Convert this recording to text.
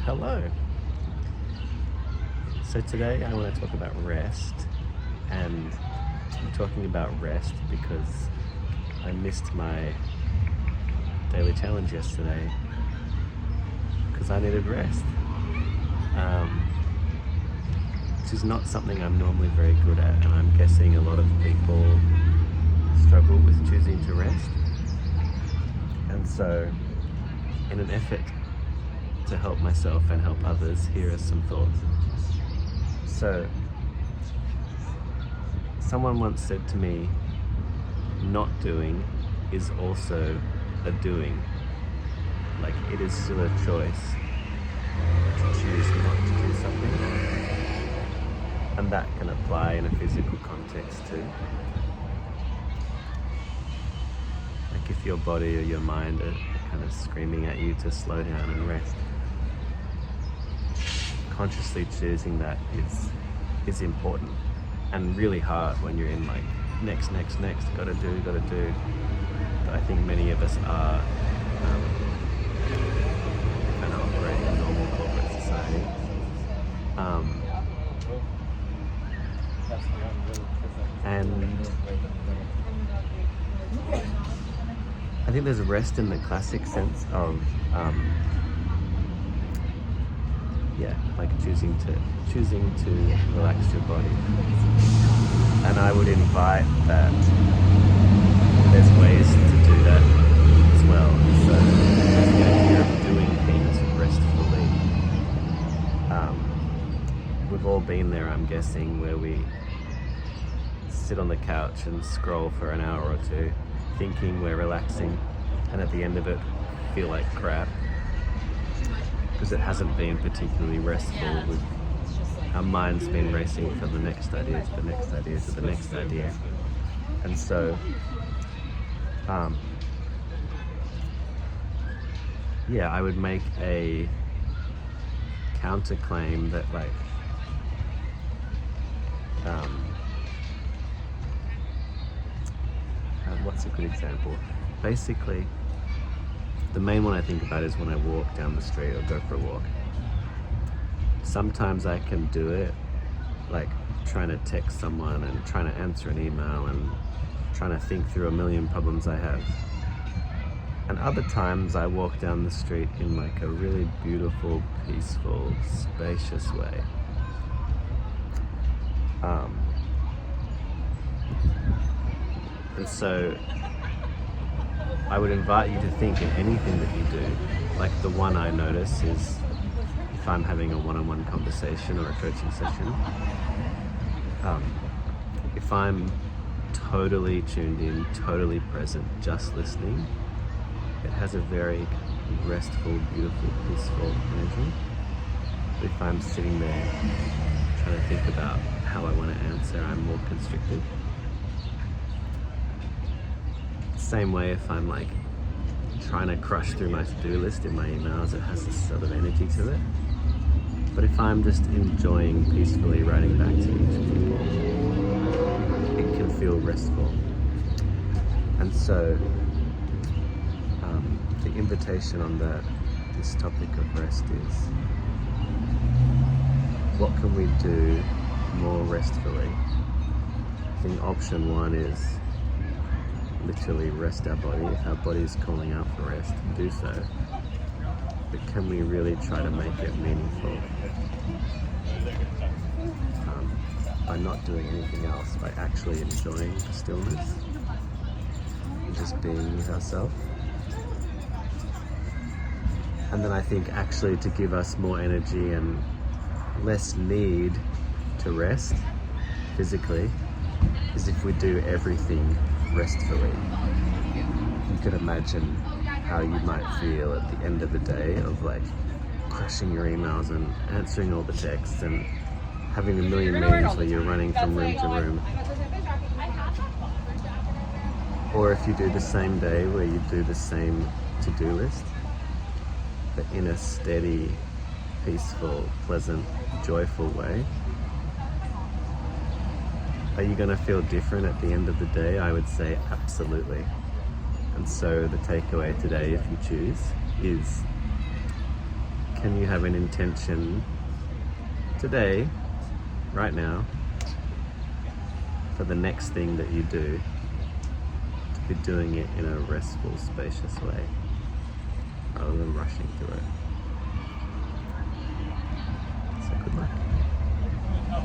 Hello. So today I want to talk about rest, and I'm talking about rest because I missed my daily challenge yesterday because I needed rest, which is not something I'm normally very good at, and I'm guessing a lot of people struggle with choosing to rest. And so in an effort to help myself and help others, here are some thoughts. So, someone once said to me, not doing is also a doing. Like, it is still a choice to choose not to do something. And that can apply in a physical context too. Like if your body or your mind are kind of screaming at you to slow down and rest, consciously choosing that is important and really hard when you're in like next, gotta do. But I think many of us are kind of operating in normal corporate society. And I think there's rest in the classic sense of like choosing to relax your body. And I would invite that there's ways to do that as well. So the idea of doing things restfully. We've all been there, I'm guessing, where we sit on the couch and scroll for an hour or two, thinking we're relaxing, and at the end of it feel like crap because it hasn't been particularly restful. Our mind's been racing from the next idea to the next idea to the next idea. And so I would make a counterclaim that what's a good example? Basically, the main one I think about is when I walk down the street or go for a walk. Sometimes I can do it, like trying to text someone and trying to answer an email and trying to think through a million problems I have. And other times I walk down the street in like a really beautiful, peaceful, spacious way. And so I would invite you to think in anything that you do. Like the one I notice is if I'm having a one-on-one conversation or a coaching session, if I'm totally tuned in, totally present, just listening, it has a very restful, beautiful, peaceful energy. But if I'm sitting there trying to think about how I want to answer, I'm more constricted. Same way if I'm like trying to crush through my to-do list in my emails, it has this sort of energy to it. But if I'm just enjoying peacefully writing back to each people, it can feel restful. And so the invitation on this topic of rest is, what can we do more restfully? I think option one is literally rest our body. If our body is calling out for rest, do so. But can we really try to make it meaningful by not doing anything else, by actually enjoying the stillness and just being with ourselves? And then I think actually to give us more energy and less need to rest physically is if we do everything restfully. You could imagine how you might feel at the end of the day of like crushing your emails and answering all the texts and having a million meetings where you're running from room to room. Or if you do the same day where you do the same to-do list, but in a steady, peaceful, pleasant, joyful way. Are you going to feel different at the end of the day? I would say absolutely. And so the takeaway today, if you choose, is can you have an intention today, right now, for the next thing that you do, to be doing it in a restful, spacious way, rather than rushing through it.